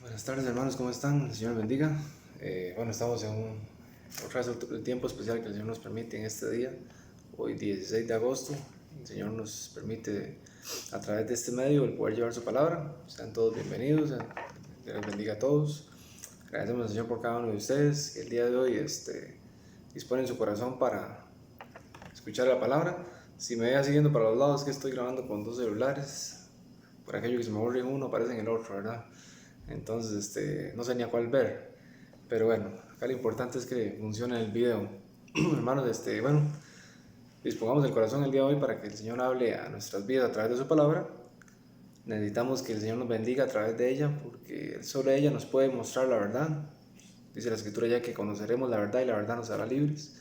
Buenas tardes hermanos, ¿cómo están? El Señor bendiga. Estamos en otra vez el tiempo especial que el Señor nos permite en este día, hoy 16 de agosto. El Señor nos permite a través de este medio el poder llevar su palabra. Sean todos bienvenidos, Dios les bendiga a todos. Agradecemos al Señor por cada uno de ustedes que el día de hoy disponen su corazón para escuchar la palabra. Si me veía siguiendo para los lados, que estoy grabando con dos celulares. Por aquello que se me borre uno, aparece en el otro, ¿verdad? Entonces, no sé ni a cuál ver. Pero bueno, acá lo importante es que funcione el video. Hermanos, dispongamos el corazón el día de hoy para que el Señor hable a nuestras vidas a través de su palabra. Necesitamos que el Señor nos bendiga a través de ella, porque solo ella nos puede mostrar la verdad. Dice la Escritura ya que conoceremos la verdad y la verdad nos hará libres.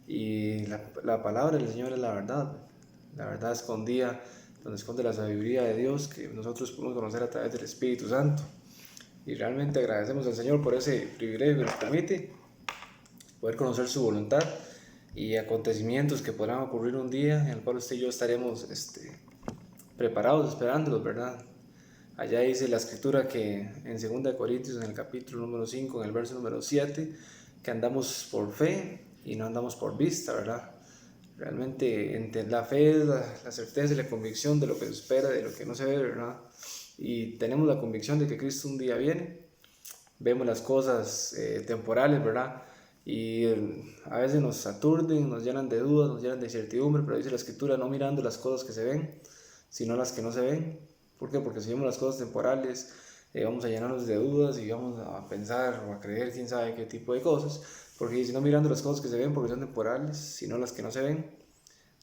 Y la palabra del Señor es la verdad escondida, donde esconde la sabiduría de Dios que nosotros podemos conocer a través del Espíritu Santo. Y realmente agradecemos al Señor por ese privilegio que nos permite poder conocer su voluntad y acontecimientos que podrán ocurrir un día en el cual usted y yo estaremos preparados, esperándolos, ¿verdad? Allá dice la Escritura que en 2 Corintios, en el capítulo número 5, en el verso número 7, que andamos por fe y no andamos por vista, ¿verdad? Realmente la fe es la certeza y la convicción de lo que se espera, de lo que no se ve, ¿verdad? Y tenemos la convicción de que Cristo un día viene. Vemos las cosas temporales, ¿verdad? Y a veces nos aturden, nos llenan de dudas, nos llenan de incertidumbre, pero dice la Escritura, no mirando las cosas que se ven, sino las que no se ven. ¿Por qué? Porque si vemos las cosas temporales, vamos a llenarnos de dudas y vamos a pensar o a creer quién sabe qué tipo de cosas. Porque si no mirando las cosas que se ven porque son temporales, sino las que no se ven.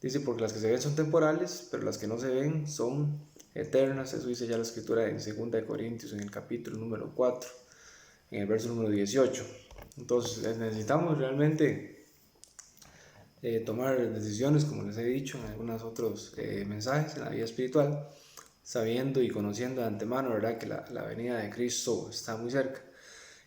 Dice, porque las que se ven son temporales, pero las que no se ven son eternas. Eso dice ya la Escritura en 2 Corintios, en el capítulo número 4, en el verso número 18. Entonces necesitamos realmente tomar decisiones, como les he dicho en algunos otros mensajes en la vida espiritual, sabiendo y conociendo de antemano, ¿verdad?, que la venida de Cristo está muy cerca.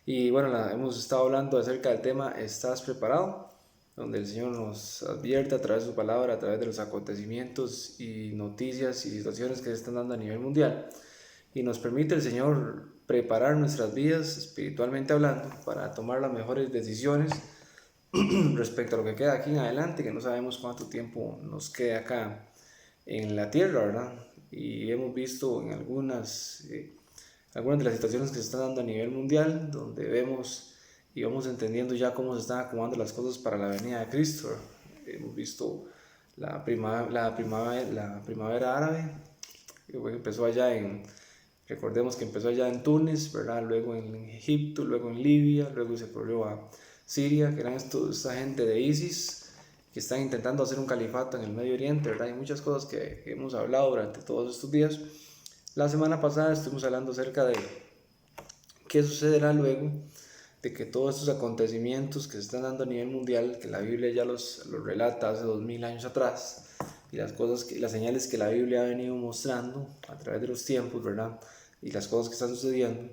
Y bueno, hemos estado hablando acerca del tema ¿estás preparado?, donde el Señor nos advierte a través de su palabra, a través de los acontecimientos y noticias y situaciones que se están dando a nivel mundial, y nos permite el Señor preparar nuestras vidas espiritualmente hablando para tomar las mejores decisiones respecto a lo que queda aquí en adelante, que no sabemos cuánto tiempo nos queda acá en la tierra, ¿verdad? Y hemos visto en algunas de las situaciones que se están dando a nivel mundial, donde vemos y vamos entendiendo ya cómo se están acomodando las cosas para la venida de Cristo. Hemos visto la primavera árabe, que empezó allá recordemos que empezó allá en Túnez, ¿verdad? Luego en Egipto, luego en Libia, luego se corrió a Siria, que eran esta gente de ISIS, que están intentando hacer un califato en el Medio Oriente, ¿verdad? Hay muchas cosas que hemos hablado durante todos estos días. La semana pasada estuvimos hablando acerca de qué sucederá luego de que todos estos acontecimientos que se están dando a nivel mundial, que la Biblia ya los relata hace 2000 años atrás, y las señales que la Biblia ha venido mostrando a través de los tiempos, ¿verdad? Y las cosas que están sucediendo.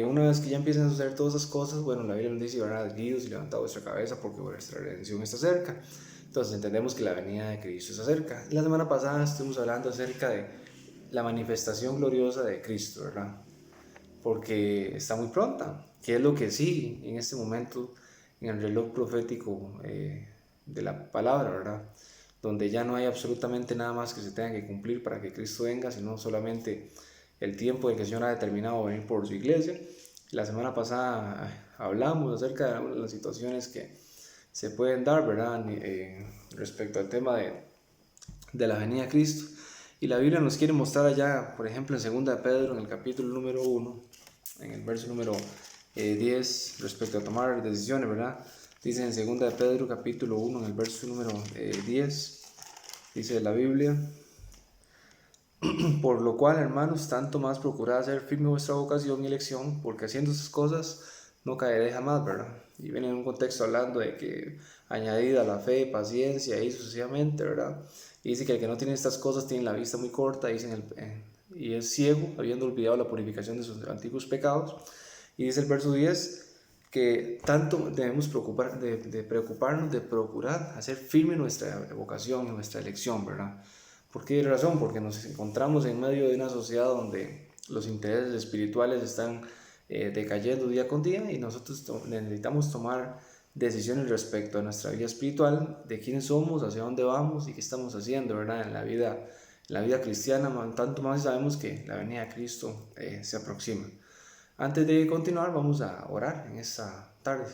Una vez que ya empiezan a suceder todas esas cosas, bueno, la Biblia nos dice, ¿verdad?, guíos y levantad vuestra cabeza porque vuestra redención está cerca. Entonces entendemos que la venida de Cristo está cerca. La semana pasada estuvimos hablando acerca de la manifestación gloriosa de Cristo, ¿verdad? Porque está muy pronta, que es lo que sí en este momento en el reloj profético de la palabra, ¿verdad? Donde ya no hay absolutamente nada más que se tenga que cumplir para que Cristo venga, sino solamente el tiempo en que el Señor ha determinado venir por su iglesia. La semana pasada hablamos acerca de las situaciones que se pueden dar, ¿verdad?, respecto al tema de la venida de Cristo. Y la Biblia nos quiere mostrar allá, por ejemplo, en 2 de Pedro, en el capítulo número 1, en el verso número 10, respecto a tomar decisiones, ¿verdad? Dice en 2 de Pedro, capítulo 1, en el verso número 10, dice la Biblia: por lo cual, hermanos, tanto más procurad hacer firme vuestra vocación y elección, porque haciendo esas cosas no caeréis jamás, ¿verdad? Y viene en un contexto hablando de que añadida la fe, paciencia y sucesivamente, ¿verdad? Y dice que el que no tiene estas cosas tiene la vista muy corta, y es ciego, habiendo olvidado la purificación de sus antiguos pecados. Y dice el verso 10 que tanto debemos preocuparnos de procurar hacer firme nuestra vocación y nuestra elección, ¿verdad? ¿Por qué razón? Porque nos encontramos en medio de una sociedad donde los intereses espirituales están decayendo día con día y nosotros necesitamos tomar decisiones respecto a nuestra vida espiritual, de quiénes somos, hacia dónde vamos y qué estamos haciendo, ¿verdad? En la vida cristiana, tanto más sabemos que la venida de Cristo se aproxima. Antes de continuar, vamos a orar en esta tarde.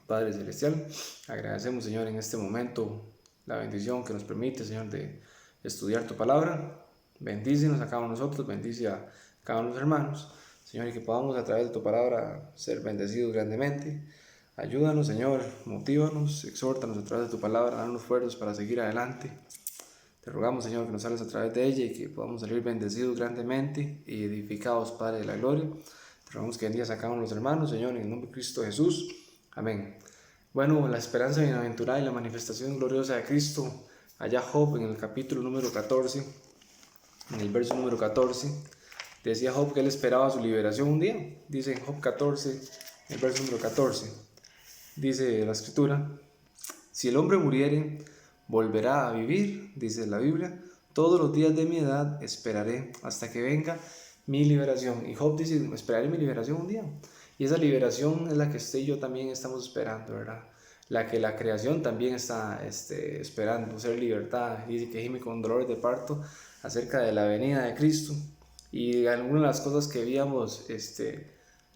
Padre Celestial, agradecemos, Señor, en este momento la bendición que nos permite, Señor, de estudiar tu palabra. Bendícenos a cada uno de nosotros, bendice a cada uno de los hermanos, Señor, y que podamos a través de tu palabra ser bendecidos grandemente. Ayúdanos, Señor, motívanos, exhórtanos a través de tu palabra, danos fuerzas para seguir adelante. Te rogamos, Señor, que nos hables a través de ella y que podamos salir bendecidos grandemente y edificados, Padre de la gloria. Te rogamos que bendigas a cada uno de los hermanos, Señor, en el nombre de Cristo Jesús. Amén. Bueno, la esperanza bienaventurada y la manifestación gloriosa de Cristo. Allá Job, en el capítulo número 14, en el verso número 14, decía Job que él esperaba su liberación un día. Dice en Job 14, el verso número 14, dice la escritura: si el hombre muriere, volverá a vivir, dice la Biblia. Todos los días de mi edad esperaré hasta que venga mi liberación. Y Job dice: esperaré mi liberación un día. Y esa liberación es la que usted y yo también estamos esperando, ¿verdad? La que la creación también está esperando, ser libertada. Dice que gime con dolores de parto acerca de la venida de Cristo. Y algunas de las cosas que víamos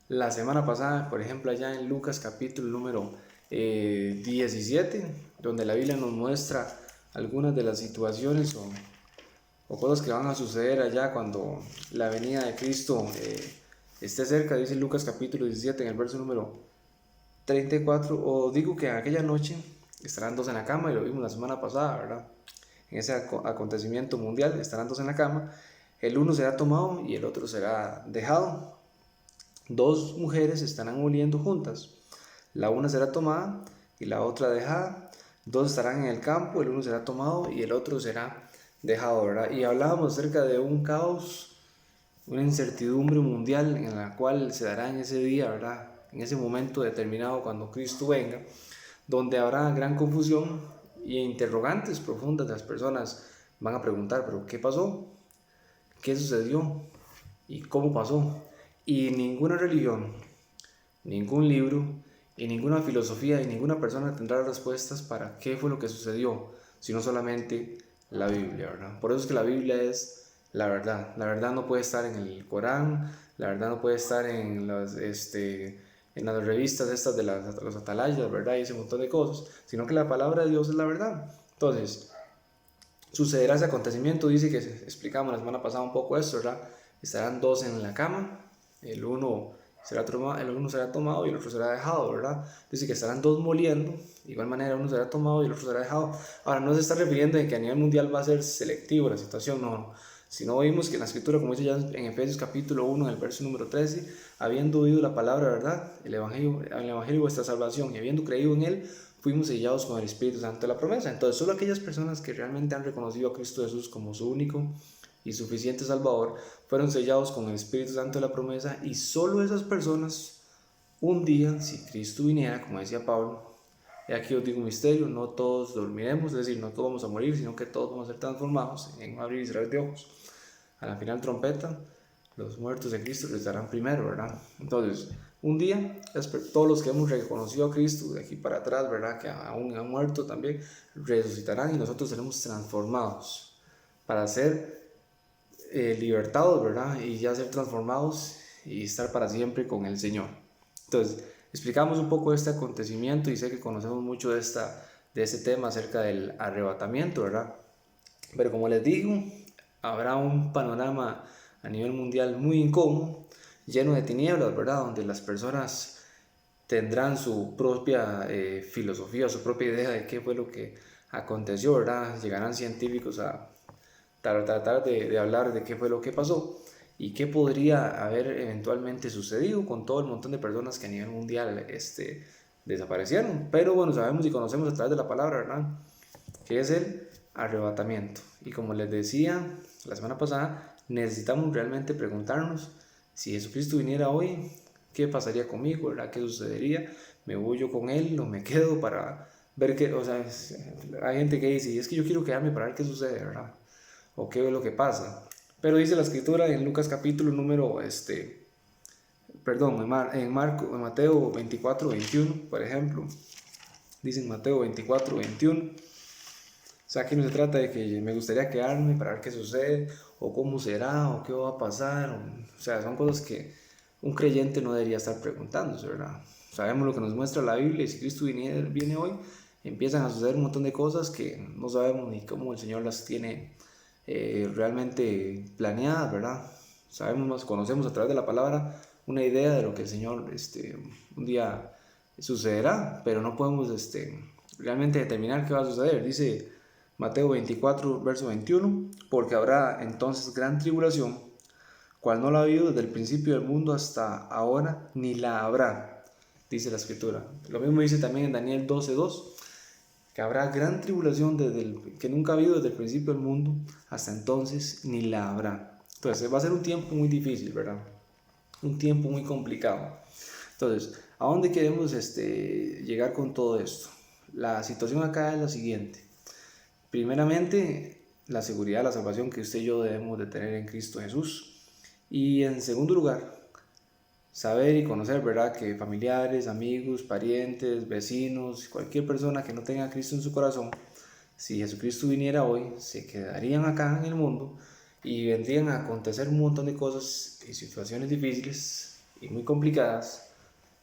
la semana pasada, por ejemplo, allá en Lucas capítulo número 17, donde la Biblia nos muestra algunas de las situaciones o cosas que van a suceder allá cuando la venida de Cristo esté cerca. Dice Lucas capítulo 17 en el verso número 34, o digo que aquella noche estarán dos en la cama, y lo vimos la semana pasada, ¿verdad? En ese acontecimiento mundial estarán dos en la cama, el uno será tomado y el otro será dejado. Dos mujeres estarán muriendo juntas, la una será tomada y la otra dejada. Dos estarán en el campo, el uno será tomado y el otro será dejado, ¿verdad? Y hablábamos acerca de un caos, una incertidumbre mundial en la cual se dará en ese día, ¿verdad? En ese momento determinado cuando Cristo venga, donde habrá gran confusión y interrogantes profundas. De las personas van a preguntar: ¿pero qué pasó? ¿Qué sucedió? ¿Y cómo pasó? Y ninguna religión, ningún libro y ninguna filosofía y ninguna persona tendrá respuestas para qué fue lo que sucedió, sino solamente la Biblia, ¿verdad? Por eso es que la Biblia es la verdad. La verdad no puede estar en el Corán, la verdad no puede estar en las revistas estas de los atalayas, ¿verdad? Y ese montón de cosas, sino que la palabra de Dios es la verdad. Entonces, sucederá ese acontecimiento. Dice que explicamos la semana pasada un poco esto, ¿verdad? Estarán dos en la cama, el uno será tomado y el otro será dejado, ¿verdad? Dice que estarán dos moliendo, de igual manera uno será tomado y el otro será dejado. Ahora, no se está refiriendo en que a nivel mundial va a ser selectivo la situación, no. Sino vimos que en la escritura, como dice ya en Efesios capítulo 1, en el verso número 13, habiendo oído la palabra, ¿verdad? El evangelio de vuestra salvación, y habiendo creído en él, fuimos sellados con el Espíritu Santo de la promesa. Entonces, solo aquellas personas que realmente han reconocido a Cristo Jesús como su único y suficiente Salvador fueron sellados con el Espíritu Santo de la promesa, y solo esas personas, un día, si Cristo viniera, como decía Pablo, y aquí os digo un misterio: no todos dormiremos, es decir, no todos vamos a morir, sino que todos vamos a ser transformados en un abrir y cerrar de ojos. A la final trompeta, los muertos de Cristo les darán primero, ¿verdad? Entonces, un día, todos los que hemos reconocido a Cristo de aquí para atrás, ¿verdad?, que aún han muerto también, resucitarán y nosotros seremos transformados para ser libertados, ¿verdad? Y ya ser transformados y estar para siempre con el Señor. Entonces, explicamos un poco este acontecimiento y sé que conocemos mucho de este tema acerca del arrebatamiento, ¿verdad? Pero como les digo, habrá un panorama a nivel mundial muy incómodo, lleno de tinieblas, ¿verdad? Donde las personas tendrán su propia filosofía, su propia idea de qué fue lo que aconteció, ¿verdad? Llegarán científicos a tratar de hablar de qué fue lo que pasó y qué podría haber eventualmente sucedido con todo el montón de personas que a nivel mundial desaparecieron. Pero bueno, sabemos y conocemos a través de la palabra, ¿verdad?, que es el arrebatamiento. Y como les decía la semana pasada, necesitamos realmente preguntarnos: si Jesucristo viniera hoy, ¿qué pasaría conmigo, verdad? ¿Qué sucedería? ¿Me voy yo con él o me quedo para ver qué? O sea, hay gente que dice: es que yo quiero quedarme para ver qué sucede, ¿verdad? O qué es lo que pasa. Pero dice la escritura en Lucas capítulo número, en Mateo 24, 21, por ejemplo, dice en Mateo 24, 21, o sea, aquí no se trata de que me gustaría quedarme para ver qué sucede, o cómo será, o qué va a pasar, o sea, son cosas que un creyente no debería estar preguntándose, ¿verdad? Sabemos lo que nos muestra la Biblia, y si Cristo viene hoy, empiezan a suceder un montón de cosas que no sabemos ni cómo el Señor las tiene realmente planeadas, ¿verdad? Sabemos, conocemos a través de la palabra una idea de lo que el Señor un día sucederá, pero no podemos realmente determinar qué va a suceder. Dice Mateo 24, verso 21, porque habrá entonces gran tribulación, cual no la ha habido desde el principio del mundo hasta ahora, ni la habrá, dice la escritura. Lo mismo dice también en Daniel 12:2, que habrá gran tribulación que nunca ha habido desde el principio del mundo hasta entonces, ni la habrá. Entonces va a ser un tiempo muy difícil, ¿verdad? Un tiempo muy complicado. Entonces, ¿a dónde queremos llegar con todo esto? La situación acá es la siguiente. Primeramente, la seguridad, la salvación que usted y yo debemos de tener en Cristo Jesús. Y en segundo lugar, saber y conocer, ¿verdad?, que familiares, amigos, parientes, vecinos, cualquier persona que no tenga a Cristo en su corazón, si Jesucristo viniera hoy, se quedarían acá en el mundo y vendrían a acontecer un montón de cosas y situaciones difíciles y muy complicadas,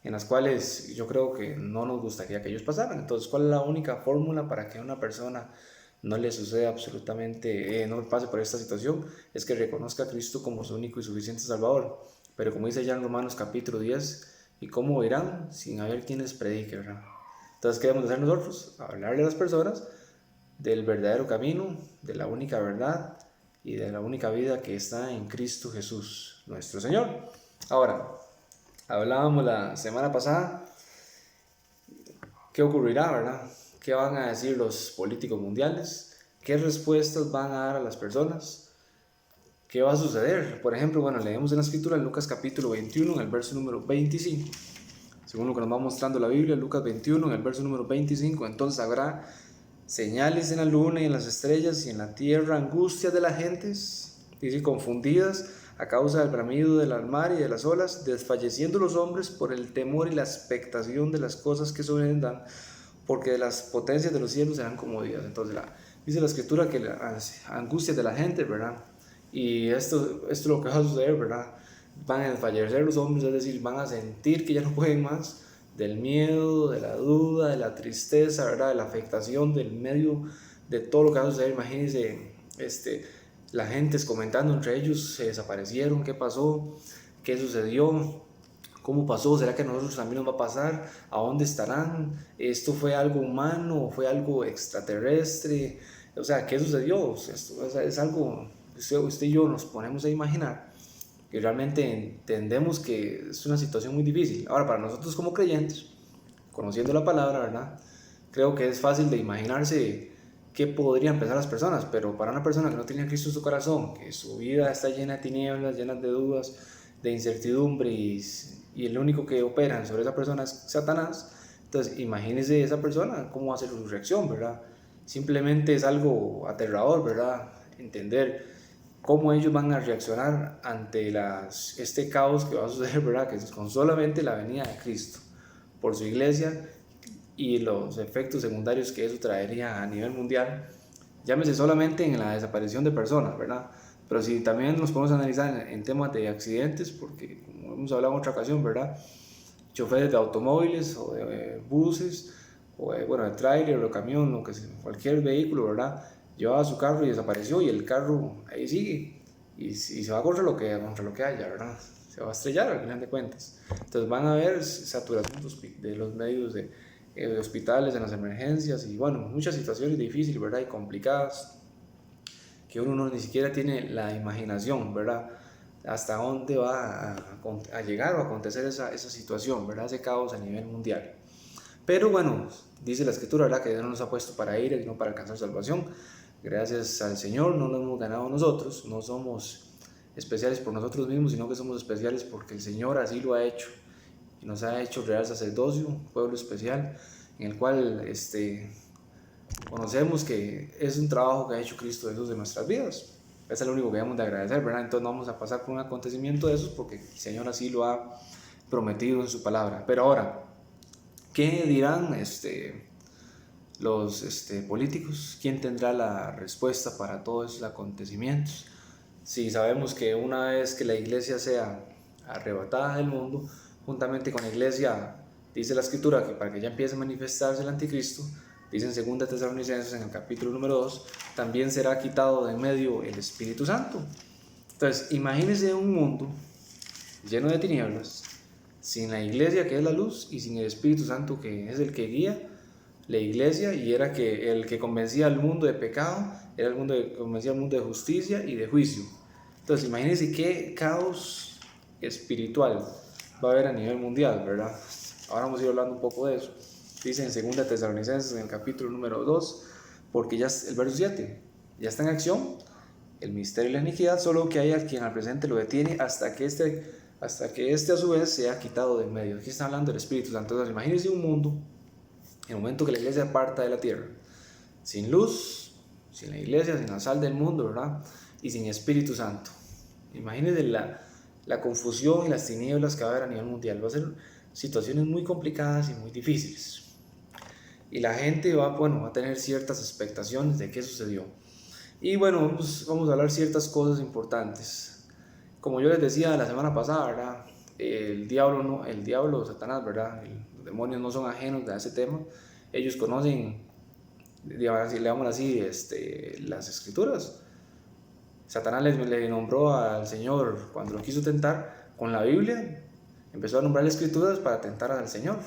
en las cuales yo creo que no nos gustaría que ellos pasaran. Entonces, ¿cuál es la única fórmula para que a una persona no le suceda absolutamente, no pase por esta situación? Es que reconozca a Cristo como su único y suficiente Salvador. Pero como dice ya en Romanos capítulo 10, ¿y cómo irán sin haber quien les predique, verdad? Entonces, ¿qué debemos hacer nosotros? Hablarle a las personas del verdadero camino, de la única verdad y de la única vida que está en Cristo Jesús, nuestro Señor. Ahora, hablábamos la semana pasada, ¿qué ocurrirá, verdad? ¿Qué van a decir los políticos mundiales? ¿Qué respuestas van a dar a las personas? ¿Qué va a suceder? Por ejemplo, bueno, leemos en la escritura en Lucas capítulo 21, en el verso número 25. Según lo que nos va mostrando la Biblia, Lucas 21, en el verso número 25, entonces habrá señales en la luna y en las estrellas y en la tierra, angustias de las gentes, dice, confundidas a causa del bramido del mar y de las olas, desfalleciendo los hombres por el temor y la expectación de las cosas que sobrevendrán, porque de las potencias de los cielos serán conmovidas. Entonces dice la escritura que las angustias de la gente, ¿verdad? Y esto es lo que va a suceder, ¿verdad? Van a desfallecer los hombres, es decir, van a sentir que ya no pueden más, del miedo, de la duda, de la tristeza, ¿verdad?, de la afectación, del medio de todo lo que va a suceder. Imagínense, la gente comentando entre ellos, se desaparecieron, qué pasó, qué sucedió, cómo pasó, será que a nosotros también nos va a pasar, a dónde estarán, esto fue algo humano o fue algo extraterrestre, o sea, ¿qué sucedió? Esto es algo, usted y yo nos ponemos a imaginar y realmente entendemos que es una situación muy difícil. Ahora, para nosotros como creyentes, conociendo la palabra, ¿verdad?, creo que es fácil de imaginarse qué podrían pensar las personas, pero para una persona que no tiene a Cristo en su corazón, que su vida está llena de tinieblas, llena de dudas, de incertidumbre y el único que opera sobre esa persona es Satanás, entonces imagínese esa persona, cómo va a ser su reacción, ¿verdad? Simplemente es algo aterrador, ¿verdad?, entender cómo ellos van a reaccionar ante este caos que va a suceder, ¿verdad?, que es con solamente la venida de Cristo por su iglesia y los efectos secundarios que eso traería a nivel mundial, llámese solamente en la desaparición de personas, ¿verdad? Pero si también nos podemos analizar en temas de accidentes, porque como hemos hablado en otra ocasión, ¿verdad?, choferes de automóviles o de buses, o de tráiler o camión, o cualquier vehículo, ¿verdad?, llevaba su carro y desapareció y el carro ahí sigue y se va contra lo que haya, ¿verdad? Se va a estrellar al final de cuentas. Entonces van a haber saturación de los medios de hospitales, en las emergencias y bueno, muchas situaciones difíciles, ¿verdad?, y complicadas que uno ni siquiera tiene la imaginación, ¿verdad?, hasta dónde va a llegar o a acontecer esa situación, ¿verdad?, ese caos a nivel mundial. Pero bueno, dice la escritura, ¿verdad?, que Dios no nos ha puesto para ir y no para alcanzar salvación. Gracias al Señor no lo hemos ganado nosotros, no somos especiales por nosotros mismos, sino que somos especiales porque el Señor así lo ha hecho y nos ha hecho real sacerdocio, un pueblo especial en el cual conocemos que es un trabajo que ha hecho Cristo Jesús en nuestras vidas. Eso es lo único que debemos de agradecer, ¿verdad? Entonces no vamos a pasar por un acontecimiento de esos porque el Señor así lo ha prometido en su palabra. Pero ahora, ¿qué dirán los políticos? ¿Quién tendrá la respuesta para todos esos acontecimientos? Si sabemos que una vez que la iglesia sea arrebatada del mundo, juntamente con la iglesia, dice la escritura que para que ya empiece a manifestarse el anticristo, dice en 2 Tesalonicenses en el capítulo número 2, también será quitado de en medio el Espíritu Santo. Entonces, imagínense un mundo lleno de tinieblas, sin la iglesia que es la luz y sin el Espíritu Santo que es el que guía la iglesia y era que el que convencía al mundo de pecado, era el mundo que convencía al mundo de justicia y de juicio. Entonces, imagínense qué caos espiritual va a haber a nivel mundial, ¿verdad? Ahora vamos a ir hablando un poco de eso. Dice en 2 Tesalonicenses, en el capítulo número 2, porque ya el verso 7, ya está en acción el misterio de la iniquidad, solo que hay a quien al presente lo detiene hasta que este a su vez sea quitado de en medio. Aquí está hablando del Espíritu Santo. Entonces, imagínense un mundo, en el momento que la iglesia parta de la tierra, sin luz, sin la iglesia, sin la sal del mundo, ¿verdad? Y sin Espíritu Santo. Imagínense la confusión y las tinieblas que va a haber a nivel mundial. Va a ser situaciones muy complicadas y muy difíciles. Y la gente va a tener ciertas expectaciones de qué sucedió. Y bueno, vamos a hablar ciertas cosas importantes. Como yo les decía la semana pasada, ¿verdad? El diablo, Satanás, ¿verdad? Los demonios no son ajenos a ese tema. Ellos conocen, digamos así, las escrituras. Satanás le nombró al Señor cuando lo quiso tentar con la Biblia. Empezó a nombrar las escrituras para tentar al Señor.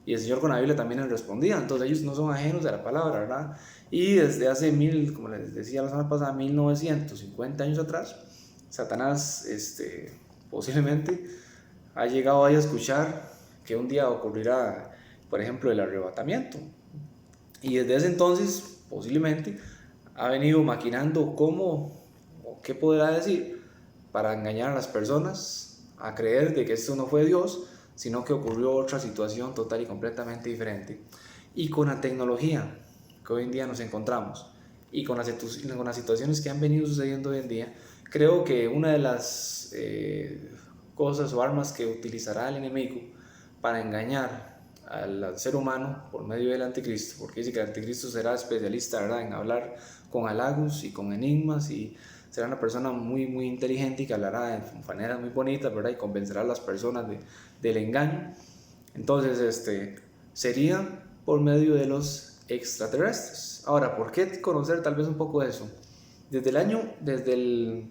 Y el Señor con la Biblia también les respondía. Entonces ellos no son ajenos a la palabra, ¿verdad? Y desde hace como les decía la semana pasada, 1950 años atrás, Satanás posiblemente ha llegado ahí a escuchar que un día ocurrirá, por ejemplo, el arrebatamiento. Y desde ese entonces, posiblemente, ha venido maquinando cómo o qué podrá decir para engañar a las personas a creer de que esto no fue Dios, sino que ocurrió otra situación total y completamente diferente. Y con la tecnología que hoy en día nos encontramos y con las situaciones que han venido sucediendo hoy en día, creo que una de las cosas o armas que utilizará el enemigo para engañar al ser humano por medio del anticristo, porque dice que el anticristo será especialista, ¿verdad?, en hablar con halagos y con enigmas, y será una persona muy, muy inteligente y que hablará de maneras muy bonitas, ¿verdad?, y convencerá a las personas del engaño. Entonces, sería por medio de los extraterrestres. Ahora, ¿por qué conocer tal vez un poco de eso? Desde el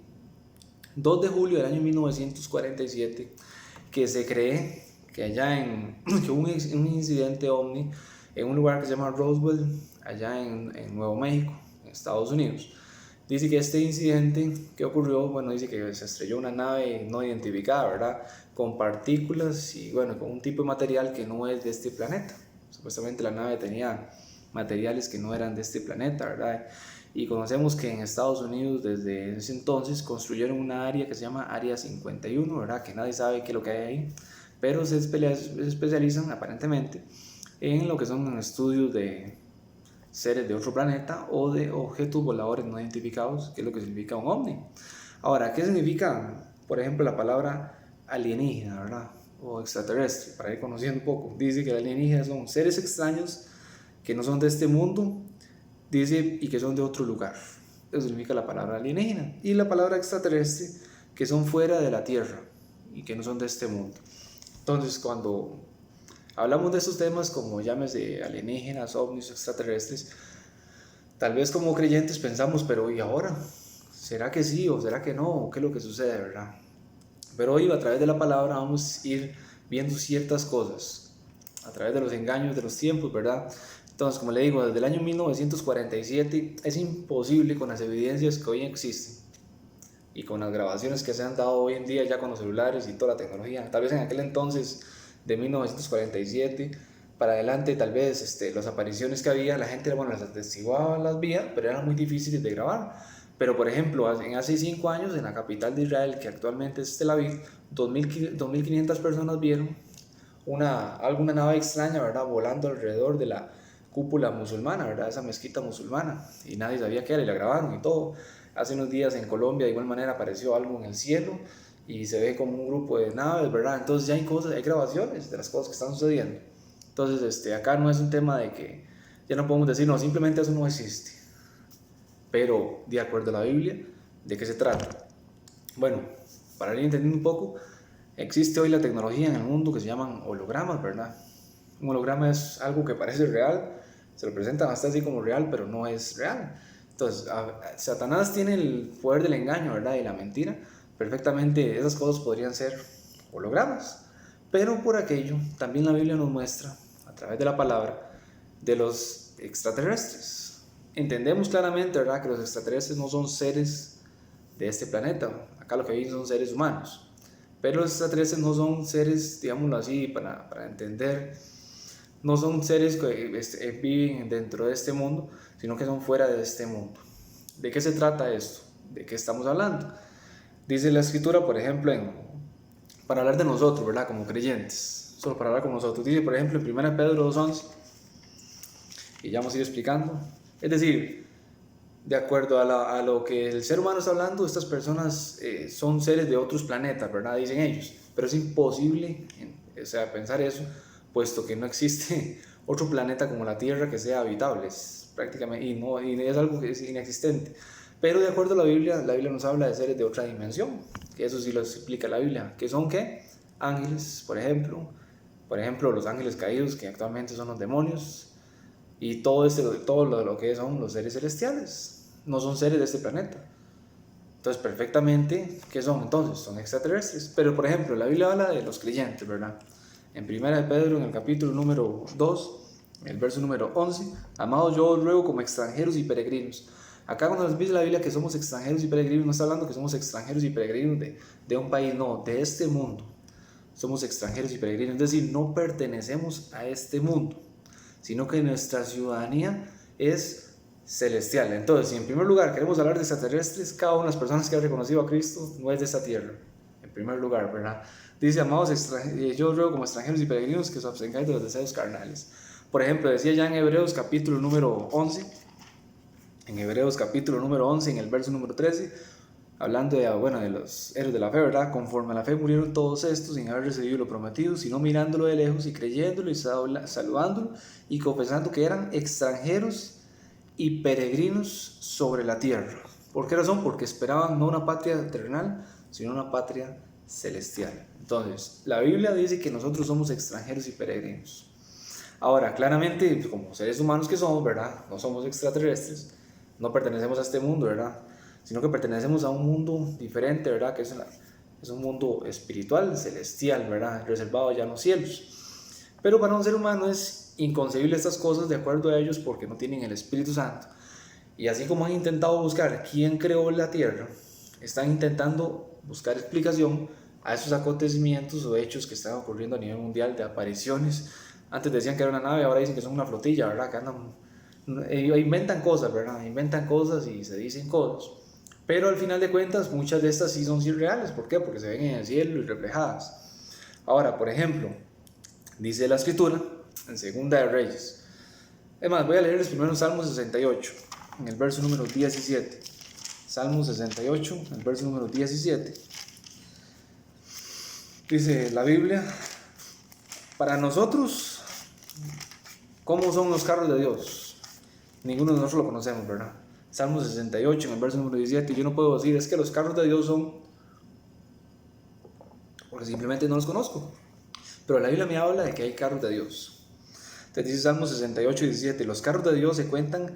2 de julio del año 1947, que se cree que que hubo un incidente ovni en un lugar que se llama Roswell, allá en Nuevo México, en Estados Unidos. Dice que este incidente que ocurrió, dice que se estrelló una nave no identificada, ¿verdad?, con partículas y con un tipo de material que no es de este planeta. Supuestamente la nave tenía materiales que no eran de este planeta, ¿verdad? Y conocemos que en Estados Unidos desde ese entonces construyeron una área que se llama Área 51, ¿verdad?, que nadie sabe qué es lo que hay ahí, pero se especializan aparentemente en lo que son estudios de seres de otro planeta o de objetos voladores no identificados, que es lo que significa un ovni. Ahora, ¿qué significa, por ejemplo, la palabra alienígena, ¿verdad?, o extraterrestre? Para ir conociendo un poco, dice que los alienígenas son seres extraños que no son de este mundo, dice, y que son de otro lugar. Eso significa la palabra alienígena. Y la palabra extraterrestre, que son fuera de la Tierra y que no son de este mundo. Entonces, cuando hablamos de estos temas, como llámese alienígenas, ovnis, extraterrestres, tal vez como creyentes pensamos, pero ¿y ahora? ¿Será que sí o será que no? ¿Qué es lo que sucede, verdad? Pero hoy, a través de la palabra, vamos a ir viendo ciertas cosas, a través de los engaños de los tiempos, ¿verdad? Entonces, como le digo, desde el año 1947 es imposible, con las evidencias que hoy existen y con las grabaciones que se han dado hoy en día ya con los celulares y toda la tecnología, tal vez en aquel entonces de 1947 para adelante, tal vez las apariciones que había, la gente las atestiguaba, las veía, pero eran muy difíciles de grabar. Pero por ejemplo, hace 5 años en la capital de Israel, que actualmente es Tel Aviv, 2.500 personas vieron alguna nave extraña, ¿verdad?, volando alrededor de la cúpula musulmana, ¿verdad?, esa mezquita musulmana, y nadie sabía qué era y la grabaron y todo. Hace unos días en Colombia de igual manera apareció algo en el cielo y se ve como un grupo de naves, ¿verdad? Entonces ya hay cosas, hay grabaciones de las cosas que están sucediendo. Entonces acá no es un tema de que ya no podemos decir, no, simplemente eso no existe. Pero de acuerdo a la Biblia, ¿de qué se trata? Bueno, para ir entendiendo un poco, existe hoy la tecnología en el mundo que se llaman hologramas, ¿verdad? Un holograma es algo que parece real, se lo presentan hasta así como real, pero no es real. Entonces, Satanás tiene el poder del engaño, ¿verdad? Y la mentira. Perfectamente esas cosas podrían ser hologramas. Pero por aquello, también la Biblia nos muestra, a través de la palabra, de los extraterrestres. Entendemos claramente, ¿verdad?, que los extraterrestres no son seres de este planeta. Acá lo que viven son seres humanos. Pero los extraterrestres no son seres, digámoslo así, para entender, no son seres que viven dentro de este mundo, sino que son fuera de este mundo. ¿De qué se trata esto? ¿De qué estamos hablando? Dice la escritura, por ejemplo, para hablar de nosotros, ¿verdad?, como creyentes, solo para hablar con nosotros. Dice, por ejemplo, en 1 Pedro 2:11, y ya vamos a ir explicando. Es decir, de acuerdo a lo que el ser humano está hablando, estas personas son seres de otros planetas, ¿verdad?, dicen ellos. Pero es imposible, pensar eso, puesto que no existe otro planeta como la Tierra que sea habitable, prácticamente, y es algo que es inexistente. Pero de acuerdo a la Biblia nos habla de seres de otra dimensión, que eso sí lo explica la Biblia, que son ¿qué? Ángeles, por ejemplo, los ángeles caídos, que actualmente son los demonios, y todo lo que son los seres celestiales, no son seres de este planeta. Entonces, perfectamente, ¿qué son entonces? Son extraterrestres. Pero, por ejemplo, la Biblia habla de los creyentes, ¿verdad? En 1 Pedro, en el capítulo número 2, el verso número 11, amados, yo os ruego como extranjeros y peregrinos. Acá cuando nos dice la Biblia que somos extranjeros y peregrinos, no está hablando que somos extranjeros y peregrinos de un país, no, de este mundo. Somos extranjeros y peregrinos, es decir, no pertenecemos a este mundo, sino que nuestra ciudadanía es celestial. Entonces, si en primer lugar queremos hablar de extraterrestres, cada una de las personas que ha reconocido a Cristo no es de esta tierra, en primer lugar, ¿verdad? Dice, amados, yo os ruego como extranjeros y peregrinos que os abstengáis de los deseos carnales. Por ejemplo, decía ya en Hebreos capítulo número 11, en el verso número 13, hablando de los héroes de la fe, ¿verdad? Conforme a la fe murieron todos estos sin haber recibido lo prometido, sino mirándolo de lejos y creyéndolo y saludándolo y confesando que eran extranjeros y peregrinos sobre la tierra. ¿Por qué razón? Porque esperaban no una patria terrenal, sino una patria celestial. Entonces, la Biblia dice que nosotros somos extranjeros y peregrinos. Ahora, claramente, como seres humanos que somos, ¿verdad? No somos extraterrestres, no pertenecemos a este mundo, ¿verdad?, sino que pertenecemos a un mundo diferente, ¿verdad?, que es un mundo espiritual, celestial, ¿verdad?, reservado ya en los cielos. Pero para un ser humano es inconcebible estas cosas de acuerdo a ellos porque no tienen el Espíritu Santo. Y así como han intentado buscar quién creó la tierra, están intentando buscar explicación a esos acontecimientos o hechos que están ocurriendo a nivel mundial de apariciones. Antes decían que era una nave, ahora dicen que son una flotilla, ¿verdad?, que andan, inventan cosas, ¿verdad?, inventan cosas y se dicen cosas. Pero al final de cuentas, muchas de estas sí son irreales. ¿Por qué? Porque se ven en el cielo y reflejadas. Ahora, por ejemplo, dice la escritura en Segunda de Reyes. Es más, voy a leerles primero Salmo 68, en el verso número 17. Salmo 68, en el verso número 17. Dice la Biblia, para nosotros, ¿cómo son los carros de Dios? Ninguno de nosotros lo conocemos, ¿verdad? Salmo 68, en el verso número 17, yo no puedo decir, es que los carros de Dios son, porque simplemente no los conozco. Pero la Biblia me habla de que hay carros de Dios. Entonces dice Salmo 68, 17, los carros de Dios se cuentan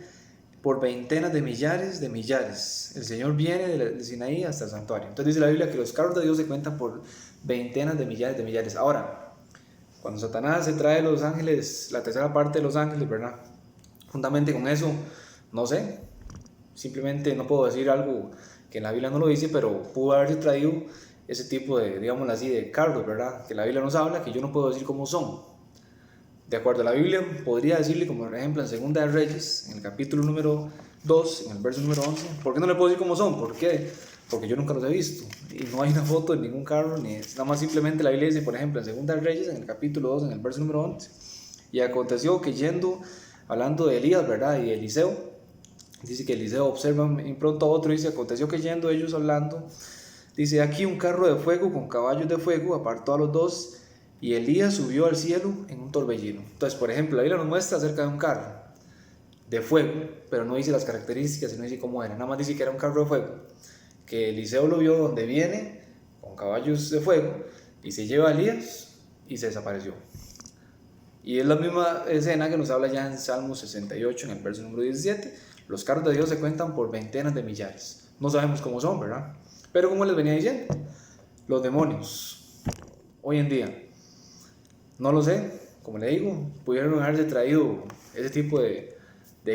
por veintenas de millares de millares. El Señor viene de Sinaí hasta el santuario. Entonces dice la Biblia que los carros de Dios se cuentan por veintenas de millares de millares. Ahora, cuando Satanás se trae los ángeles, la tercera parte de los ángeles, ¿verdad?, juntamente con eso, no sé, simplemente no puedo decir algo que en la Biblia no lo dice, pero pudo haberse traído ese tipo de, digámoslo así, de carros, ¿verdad?, que la Biblia nos habla, que yo no puedo decir cómo son. De acuerdo a la Biblia, podría decirle, como por ejemplo en Segunda de Reyes, en el capítulo número 2, en el verso número 11, ¿por qué no le puedo decir cómo son? ¿Por qué? Porque yo nunca los he visto, y no hay una foto de ningún carro, ni nada más, simplemente la Biblia dice, por ejemplo, en Segunda de Reyes, en el capítulo 2, en el verso número 11, y aconteció que hablando de Elías, ¿verdad?, y de Eliseo, Dice que Eliseo observa y pronto a otro, dice, aconteció que yendo ellos hablando, dice, aquí un carro de fuego con caballos de fuego apartó a los dos y Elías subió al cielo en un torbellino. Entonces, por ejemplo, la Biblia nos muestra acerca de un carro de fuego, pero no dice las características y no dice cómo era, nada más dice que era un carro de fuego, que Eliseo lo vio donde viene con caballos de fuego y se lleva a Elías y se desapareció. Y es la misma escena que nos habla ya en Salmo 68, en el verso número 17. Los carros de Dios se cuentan por ventenas de millares. No sabemos cómo son, ¿verdad? Pero como les venía diciendo, los demonios, hoy en día, no lo sé, como le digo, pudieron haberse traído ese tipo de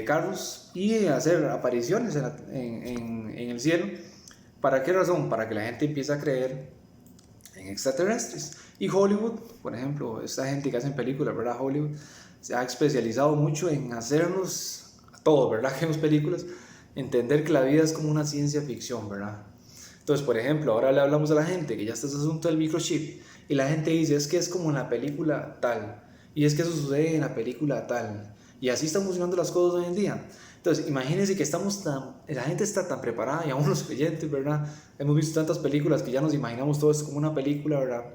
carros y hacer apariciones en el cielo. ¿Para qué razón? Para que la gente empiece a creer en extraterrestres. Y Hollywood, por ejemplo, esta gente que hacen películas, ¿verdad? Hollywood se ha especializado mucho en hacernos, a todos, ¿verdad? Que vemos películas, entender que la vida es como una ciencia ficción, ¿verdad? Entonces, por ejemplo, ahora le hablamos a la gente que ya está ese asunto del microchip y la gente dice, es que es como en la película tal, y es que eso sucede en la película tal, y así están funcionando las cosas hoy en día. Entonces, imagínense que la gente está tan preparada, y aún los creyentes, ¿verdad? Hemos visto tantas películas que ya nos imaginamos todo esto como una película, ¿verdad?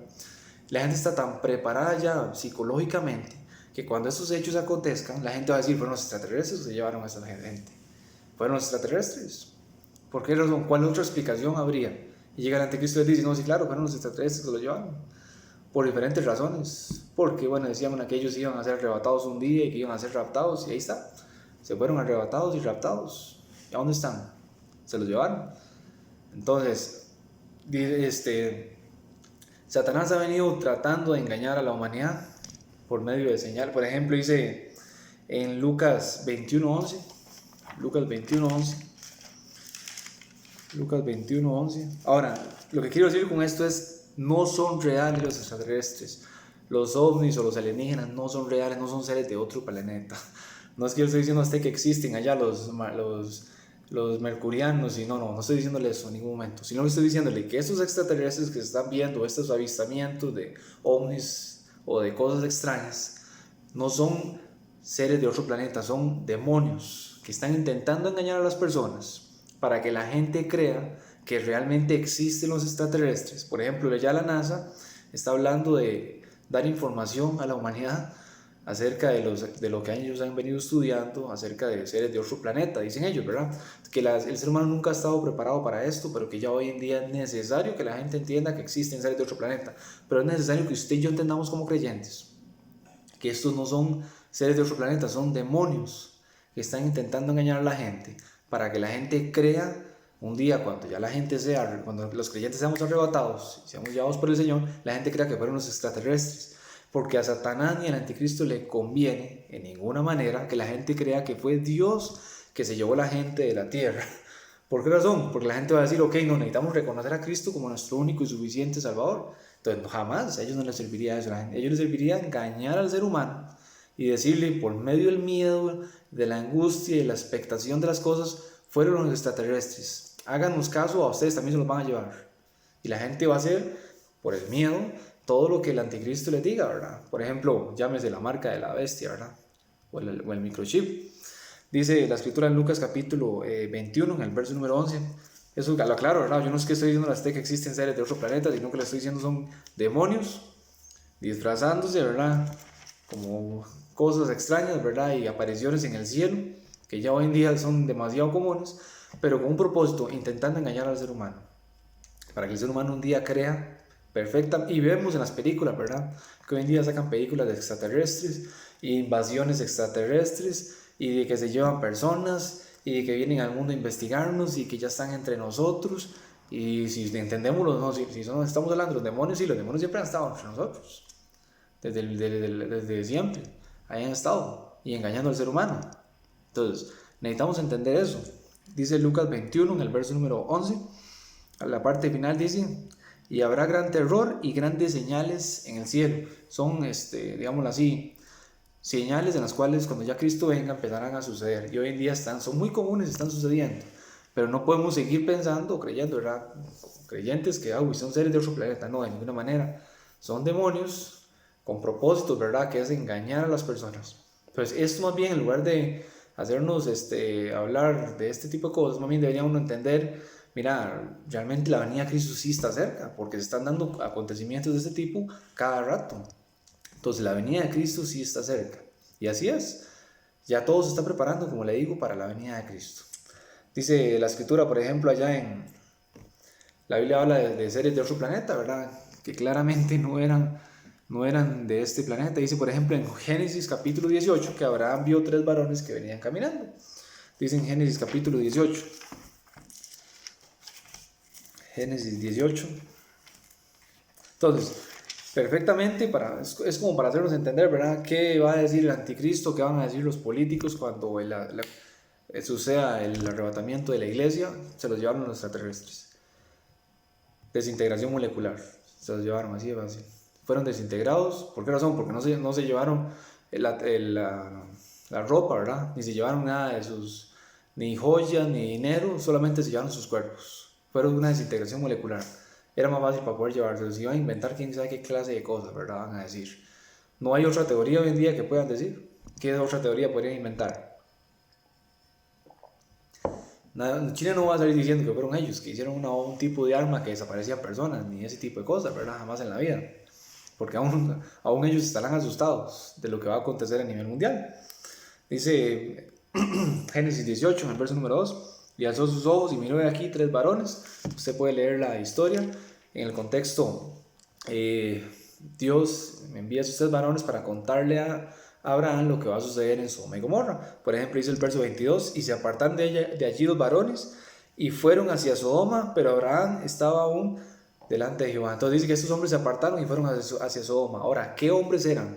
La gente está tan preparada ya psicológicamente que cuando esos hechos acontezcan, la gente va a decir, ¿fueron los extraterrestres o se llevaron a esa gente? ¿Fueron los extraterrestres? ¿Por qué razón? ¿Cuál otra explicación habría? Y llega el anticristo y les dice, no, sí, claro, fueron los extraterrestres que lo llevaron. Por diferentes razones. Porque, bueno, decían que ellos iban a ser arrebatados un día y que iban a ser raptados, y ahí está. Se fueron arrebatados y raptados. ¿Y a dónde están? Se los llevaron. Entonces, Satanás ha venido tratando de engañar a la humanidad por medio de señal. Por ejemplo, dice en Lucas 21:11, Lucas 21:11, Lucas 21:11. Ahora, lo que quiero decir con esto es, no son reales los extraterrestres. Los ovnis o los alienígenas no son reales, no son seres de otro planeta. No es que yo estoy diciendo a usted que existen allá los mercurianos, y no estoy diciéndole eso en ningún momento, sino que estoy diciéndole que estos extraterrestres que se están viendo, estos avistamientos de ovnis o de cosas extrañas, no son seres de otro planeta, son demonios que están intentando engañar a las personas para que la gente crea que realmente existen los extraterrestres. Por ejemplo, ya la NASA está hablando de dar información a la humanidad acerca de lo que ellos han venido estudiando acerca de seres de otro planeta, dicen ellos, ¿verdad? Que el ser humano nunca ha estado preparado para esto, pero que ya hoy en día es necesario que la gente entienda que existen seres de otro planeta, pero es necesario que usted y yo entendamos como creyentes que estos no son seres de otro planeta, son demonios que están intentando engañar a la gente para que la gente crea un día cuando ya la gente cuando los creyentes seamos arrebatados, seamos llevados por el Señor, la gente crea que fueron los extraterrestres. Porque a Satanás ni al anticristo le conviene en ninguna manera que la gente crea que fue Dios que se llevó a la gente de la tierra. ¿Por qué razón? Porque la gente va a decir, ok, no, necesitamos reconocer a Cristo como nuestro único y suficiente Salvador. Entonces jamás a ellos no les serviría eso. A ellos les serviría engañar al ser humano y decirle por medio del miedo, de la angustia y la expectación de las cosas, fueron los extraterrestres. Háganos caso, a ustedes también se los van a llevar. Y la gente va a hacer, por el miedo, todo lo que el anticristo les diga, ¿verdad? Por ejemplo, llámese la marca de la bestia, ¿verdad? O el microchip. Dice la escritura en Lucas capítulo 21, en el verso número 11. Eso lo aclaro, ¿verdad? Yo no es que estoy diciendo a usted que existen seres de otro planeta, sino que le estoy diciendo son demonios disfrazándose, ¿verdad? Como cosas extrañas, ¿verdad? Y apariciones en el cielo, que ya hoy en día son demasiado comunes, pero con un propósito, intentando engañar al ser humano. Para que el ser humano un día crea perfecta, y vemos en las películas, ¿verdad? Que hoy en día sacan películas de extraterrestres, invasiones extraterrestres, y de que se llevan personas, y de que vienen al mundo a investigarnos, y que ya están entre nosotros, y si entendemos, no, si estamos hablando de los demonios, sí, los demonios siempre han estado entre nosotros, desde siempre, ahí han estado, y engañando al ser humano. Entonces, necesitamos entender eso. Dice Lucas 21, en el verso número 11, a la parte final dice, y habrá gran terror y grandes señales en el cielo. Son, digámoslo así, señales en las cuales cuando ya Cristo venga empezarán a suceder. Y hoy en día son muy comunes, están sucediendo. Pero no podemos seguir pensando o creyendo, ¿verdad? Creyentes que son seres de otro planeta. No, de ninguna manera. Son demonios con propósitos, ¿verdad? Que es engañar a las personas. Pues esto más bien, en lugar de hacernos hablar de este tipo de cosas, más bien debería uno entender, mira, realmente la venida de Cristo sí está cerca, porque se están dando acontecimientos de este tipo cada rato. Entonces la venida de Cristo sí está cerca. Y así es. Ya todo se está preparando, como le digo, para la venida de Cristo. Dice la escritura, por ejemplo, allá en la Biblia habla de seres de otro planeta, ¿verdad? Que claramente no eran de este planeta. Dice, por ejemplo, en Génesis capítulo 18, que Abraham vio 3 varones que venían caminando. Dice en Génesis capítulo 18. Génesis 18. Entonces, perfectamente, es como para hacernos entender, ¿verdad? ¿Qué va a decir el anticristo? ¿Qué van a decir los políticos cuando suceda el arrebatamiento de la iglesia? Se los llevaron los extraterrestres. Desintegración molecular. Se los llevaron así de fácil. Fueron desintegrados. ¿Por qué razón? Porque no se llevaron la ropa, ¿verdad? Ni se llevaron nada de sus, ni joyas, ni dinero, solamente se llevaron sus cuerpos. Fueron una desintegración molecular. Era más fácil para poder llevárselos. Iban a inventar quién sabe qué clase de cosas, ¿verdad? Van a decir. No hay otra teoría hoy en día que puedan decir. ¿Qué otra teoría podrían inventar? Chile no va a salir diciendo que fueron ellos, que hicieron un tipo de arma que desaparecía personas, ni ese tipo de cosas, ¿verdad? Jamás en la vida. Porque aún ellos estarán asustados de lo que va a acontecer a nivel mundial. Dice Génesis 18, en el verso número 2, y alzó sus ojos y miró de aquí 3 varones. Usted puede leer la historia. En el contexto, Dios envía a sus 3 varones para contarle a Abraham lo que va a suceder en Sodoma y Gomorra. Por ejemplo, dice el verso 22, y se apartan de allí los varones y fueron hacia Sodoma, pero Abraham estaba aún delante de Jehová. Entonces dice que estos hombres se apartaron y fueron hacia Sodoma. Ahora, ¿qué hombres eran?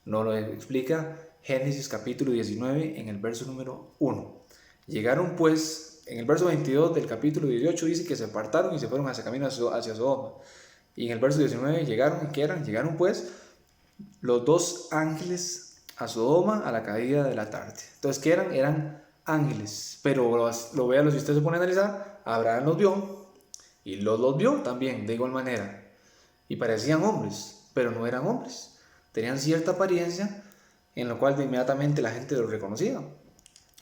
Nos lo explica Génesis capítulo 19 en el verso número 1. Llegaron pues, en el verso 22 del capítulo 18 dice que se apartaron y se fueron hacia camino hacia Sodoma. Y en el verso 19 llegaron, ¿y qué eran? Llegaron pues los 2 ángeles a Sodoma a la caída de la tarde. Entonces, ¿qué eran? Eran ángeles. Pero lo véalo, si usted se pone a analizar, Abraham los vio y los vio también de igual manera. Y parecían hombres, pero no eran hombres. Tenían cierta apariencia en lo cual inmediatamente la gente los reconocía.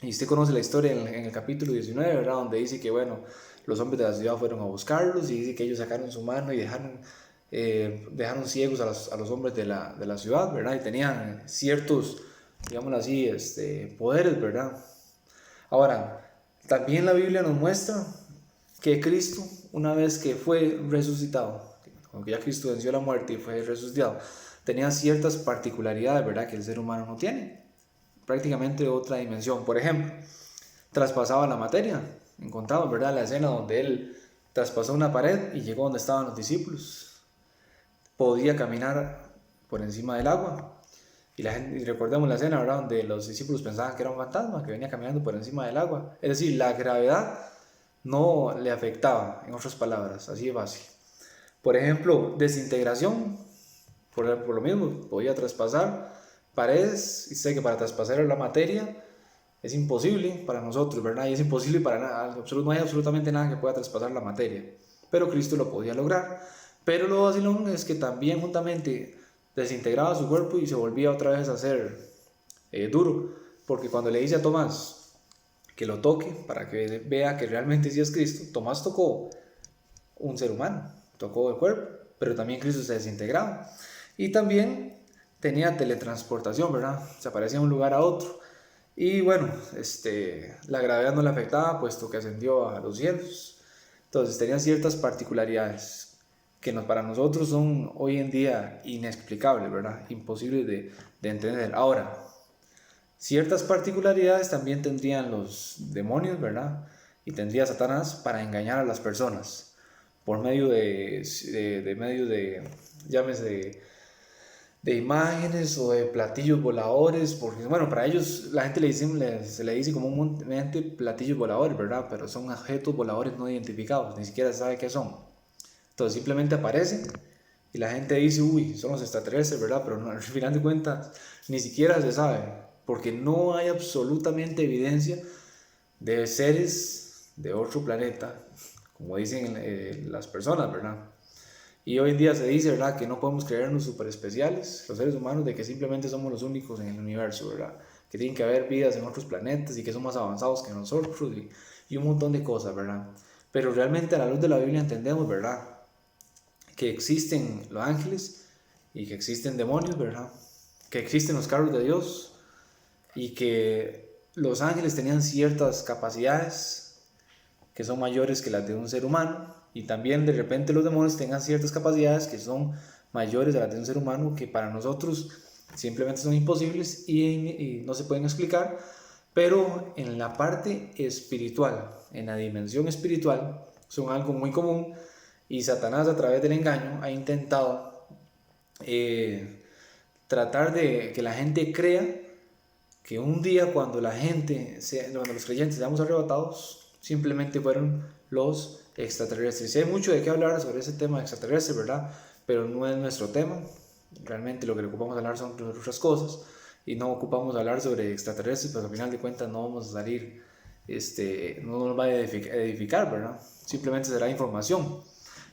Y usted conoce la historia en el capítulo 19, ¿verdad? Donde dice que, bueno, los hombres de la ciudad fueron a buscarlos y dice que ellos sacaron su mano y dejaron ciegos a los hombres de la ciudad, ¿verdad? Y tenían ciertos, digámoslo así, poderes, ¿verdad? Ahora, también la Biblia nos muestra que Cristo, una vez que fue resucitado, aunque ya Cristo venció la muerte y fue resucitado, tenía ciertas particularidades, ¿verdad?, que el ser humano no tiene. Prácticamente otra dimensión. Por ejemplo, traspasaba la materia. Encontramos, ¿verdad?, la escena donde él traspasó una pared y llegó donde estaban los discípulos. Podía caminar por encima del agua. Y recordemos la escena, ¿verdad?, donde los discípulos pensaban que era un fantasma que venía caminando por encima del agua. Es decir, la gravedad no le afectaba, en otras palabras, así de fácil. Por ejemplo, desintegración, por lo mismo, podía traspasar paredes, y sé que para traspasar la materia es imposible para nosotros, ¿verdad? Y es imposible para nada, no hay absolutamente nada que pueda traspasar la materia, pero Cristo lo podía lograr. Pero lo vacilón es que también juntamente desintegraba su cuerpo y se volvía otra vez a ser duro, porque cuando le dice a Tomás que lo toque para que vea que realmente sí es Cristo, Tomás tocó un ser humano, tocó el cuerpo, pero también Cristo se desintegraba. Y también tenía teletransportación, ¿verdad? Se aparecía de un lugar a otro. Y bueno, la gravedad no le afectaba, puesto que ascendió a los cielos. Entonces tenía ciertas particularidades que para nosotros son hoy en día inexplicables, ¿verdad? Imposibles de entender. Ahora, ciertas particularidades también tendrían los demonios, ¿verdad? Y tendría Satanás para engañar a las personas por medio llámese, de imágenes o de platillos voladores, porque bueno, para ellos la gente se le dice comúnmente platillos voladores, ¿verdad? Pero son objetos voladores no identificados, ni siquiera se sabe qué son. Entonces simplemente aparecen y la gente dice, uy, son los extraterrestres, ¿verdad? Pero no, al final de cuentas ni siquiera se sabe, porque no hay absolutamente evidencia de seres de otro planeta, como dicen las personas, ¿verdad? Y hoy en día se dice, ¿verdad?, que no podemos creernos súper especiales, los seres humanos, de que simplemente somos los únicos en el universo, ¿verdad? que tienen que haber vidas en otros planetas y que son más avanzados que nosotros y un montón de cosas, ¿verdad? Pero realmente a la luz de la Biblia entendemos, ¿verdad?, que existen los ángeles y que existen demonios, ¿verdad?, que existen los carros de Dios y que los ángeles tenían ciertas capacidades que son mayores que las de un ser humano, y también de repente los demonios tengan ciertas capacidades que son mayores a las de un ser humano, que para nosotros simplemente son imposibles y no se pueden explicar. Pero en la parte espiritual, en la dimensión espiritual, son algo muy común, y Satanás, a través del engaño, ha intentado tratar de que la gente crea que un día, cuando los creyentes seamos arrebatados, simplemente fueron los extraterrestres. Y hay mucho de qué hablar sobre ese tema extraterrestre, ¿verdad? Pero no es nuestro tema. Realmente lo que le ocupamos hablar son otras cosas, y no ocupamos hablar sobre extraterrestres, pero al final de cuentas no vamos a salir, no nos va a edificar, ¿verdad? Simplemente será información.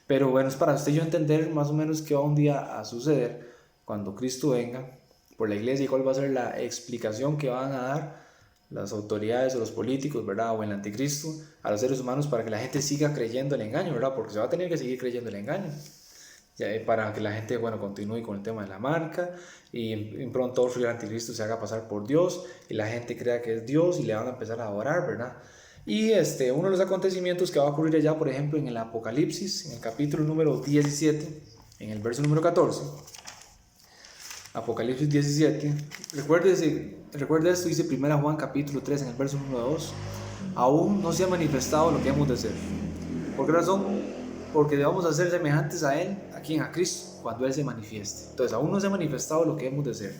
Pero bueno, es para usted y yo entender más o menos qué va un día a suceder cuando Cristo venga por la iglesia, y cuál va a ser la explicación que van a dar las autoridades o los políticos, ¿verdad?, o el anticristo a los seres humanos, para que la gente siga creyendo el engaño, ¿verdad?, porque se va a tener que seguir creyendo el engaño, ya, para que la gente, bueno, continúe con el tema de la marca, y en pronto el anticristo se haga pasar por Dios y la gente crea que es Dios y le van a empezar a adorar, ¿verdad? Y uno de los acontecimientos que va a ocurrir allá, por ejemplo, en el Apocalipsis, en el capítulo número 17, en el verso número 14, Apocalipsis 17, recuerde esto, dice 1 Juan capítulo 3 en el verso número 2, aún no se ha manifestado lo que hemos de ser. ¿Por qué razón? Porque debemos ser semejantes a Él, a Cristo, cuando Él se manifieste. Entonces, aún no se ha manifestado lo que hemos de ser.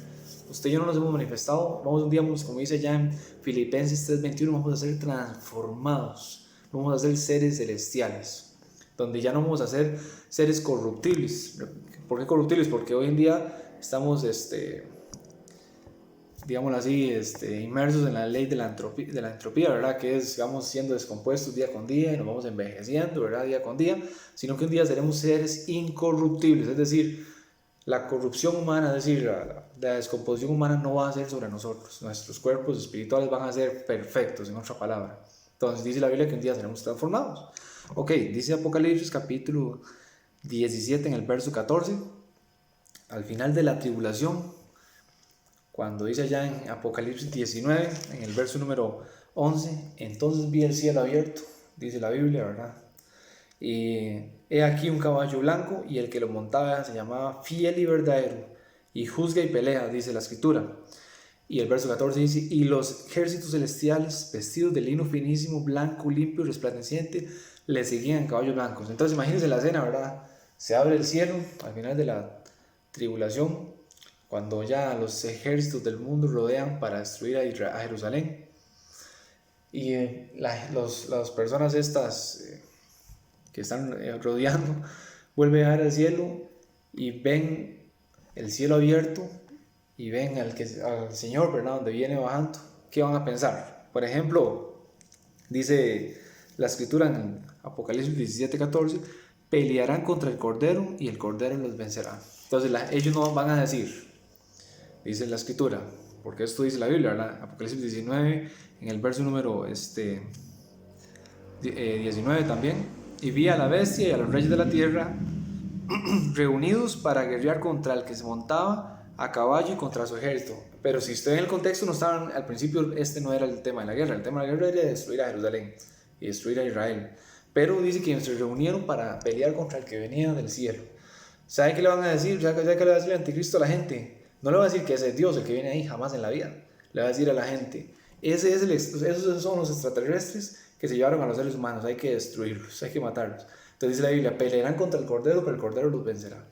Usted y yo no nos hemos manifestado. Vamos un día, como dice ya en Filipenses 3:21, vamos a ser transformados. Vamos a ser seres celestiales, donde ya no vamos a ser seres corruptibles. ¿Por qué corruptibles? Porque hoy en día estamos, digámoslo así, inmersos en la ley de la entropía, ¿verdad? Que es, vamos siendo descompuestos día con día y nos vamos envejeciendo, ¿verdad?, día con día, sino que un día seremos seres incorruptibles, es decir, la corrupción humana, es decir, la descomposición humana no va a ser sobre nosotros, nuestros cuerpos espirituales van a ser perfectos, en otra palabra. Entonces dice la Biblia que un día seremos transformados. Ok, dice Apocalipsis capítulo 17 en el verso 14, al final de la tribulación, cuando dice allá en Apocalipsis 19, en el verso número 11, entonces vi el cielo abierto, dice la Biblia, ¿verdad? Y he aquí un caballo blanco, y el que lo montaba se llamaba Fiel y Verdadero, y juzga y pelea, dice la Escritura. Y el verso 14 dice, y los ejércitos celestiales, vestidos de lino finísimo, blanco, limpio y resplandeciente, le seguían en caballos blancos. Entonces imagínense la escena, ¿verdad? Se abre el cielo al final de la tribulación, cuando ya los ejércitos del mundo rodean para destruir a Jerusalén, y las personas estas que están rodeando vuelven a ver el cielo y ven el cielo abierto y ven al Señor, ¿verdad?, donde viene bajando. ¿Qué van a pensar? Por ejemplo, dice la Escritura en Apocalipsis 17:14, pelearán contra el Cordero y el Cordero los vencerá. Entonces ellos no van a decir, dice la Escritura, porque esto dice la Biblia, ¿verdad? Apocalipsis 19, en el verso número 19 también, y vi a la bestia y a los reyes de la tierra reunidos para guerrear contra el que se montaba a caballo y contra su ejército. Pero si usted en el contexto no estaban, al principio no era el tema de la guerra, el tema de la guerra era destruir a Jerusalén y destruir a Israel. Pero dice que se reunieron para pelear contra el que venía del cielo. ¿Sabe qué le van a decir? ¿Sabe qué le va a decir el anticristo a la gente? No le va a decir que ese es Dios el que viene ahí, jamás en la vida. Le va a decir a la gente, esos son los extraterrestres que se llevaron a los seres humanos, hay que destruirlos, hay que matarlos. Entonces dice la Biblia, pelearán contra el Cordero, pero el Cordero los vencerá.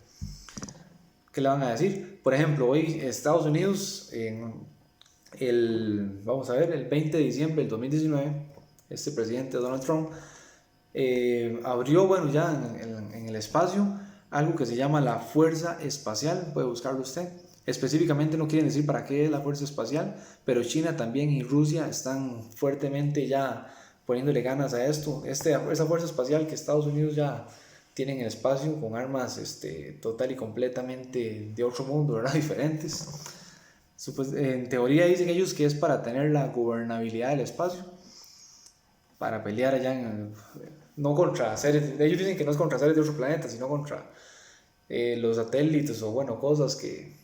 ¿Qué le van a decir? Por ejemplo, hoy Estados Unidos, vamos a ver, el 20 de diciembre del 2019, este presidente Donald Trump abrió, bueno, ya en el espacio, algo que se llama la Fuerza Espacial, puede buscarlo usted. Específicamente no quieren decir para qué es la Fuerza Espacial, pero China también y Rusia están fuertemente ya poniéndole ganas a esto. Esa Fuerza Espacial que Estados Unidos ya tiene en el espacio con armas total y completamente de otro mundo, ¿verdad? Diferentes. En teoría dicen ellos que es para tener la gobernabilidad del espacio, para pelear allá no contra seres, ellos dicen que no es contra seres de otro planeta, sino contra los satélites o bueno, cosas que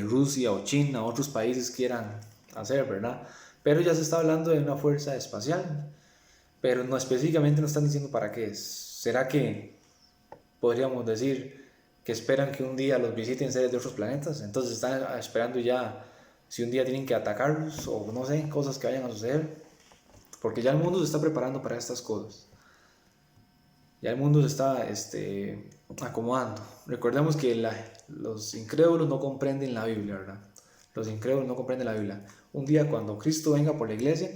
Rusia o China o otros países quieran hacer, ¿verdad? Pero ya se está hablando de una fuerza espacial, pero no específicamente no están diciendo para qué es. ¿Será que podríamos decir que esperan que un día los visiten seres de otros planetas? Entonces están esperando ya si un día tienen que atacarlos o no sé, cosas que vayan a suceder, porque ya el mundo se está preparando para estas cosas. Ya el mundo se está acomodando. Recordemos que los incrédulos no comprenden la Biblia, ¿verdad? Los incrédulos no comprenden la Biblia. Un día cuando Cristo venga por la iglesia,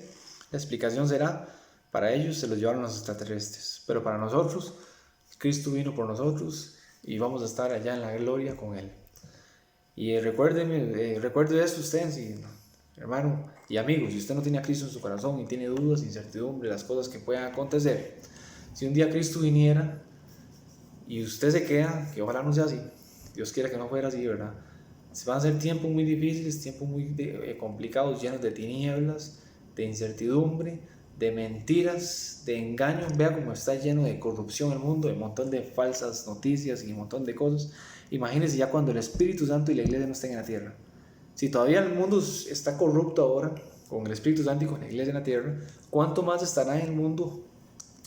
la explicación será, para ellos se los llevaron los extraterrestres, pero para nosotros, Cristo vino por nosotros y vamos a estar allá en la gloria con Él. Y recuerde esto usted, hermano y amigos, si usted no tiene a Cristo en su corazón y tiene dudas, incertidumbre, las cosas que puedan acontecer, si un día Cristo viniera y usted se queda, que ojalá no sea así, Dios quiera que no fuera así, ¿verdad? Van a ser tiempos muy difíciles, tiempos muy complicados, llenos de tinieblas, de incertidumbre, de mentiras, de engaños. Vea cómo está lleno de corrupción el mundo, de un montón de falsas noticias y un montón de cosas. Imagínense ya cuando el Espíritu Santo y la iglesia no estén en la tierra. Si todavía el mundo está corrupto ahora, con el Espíritu Santo y con la iglesia en la tierra, ¿cuánto más estará en el mundo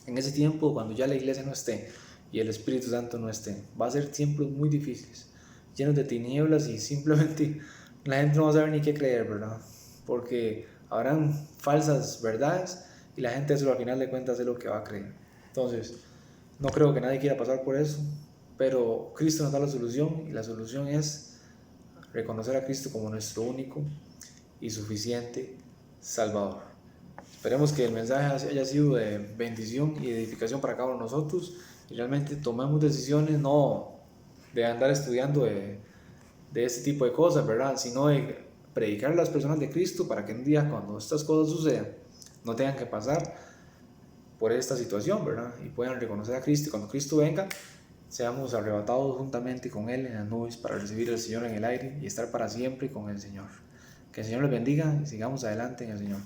en ese tiempo cuando ya la iglesia no esté y el Espíritu Santo no esté? Va a ser tiempos muy difíciles, llenos de tinieblas y simplemente la gente no va a saber ni qué creer, ¿verdad? Porque habrán falsas verdades y la gente eso al final de cuentas es lo que va a creer. Entonces, no creo que nadie quiera pasar por eso, pero Cristo nos da la solución y la solución es reconocer a Cristo como nuestro único y suficiente Salvador. Esperemos que el mensaje haya sido de bendición y edificación para cada uno de nosotros y realmente tomemos decisiones no de andar estudiando de este tipo de cosas, ¿verdad? Sino de predicar a las personas de Cristo para que un día cuando estas cosas sucedan no tengan que pasar por esta situación, ¿verdad? Y puedan reconocer a Cristo y cuando Cristo venga seamos arrebatados juntamente con Él en las nubes para recibir al Señor en el aire y estar para siempre con el Señor. Que el Señor les bendiga y sigamos adelante en el Señor.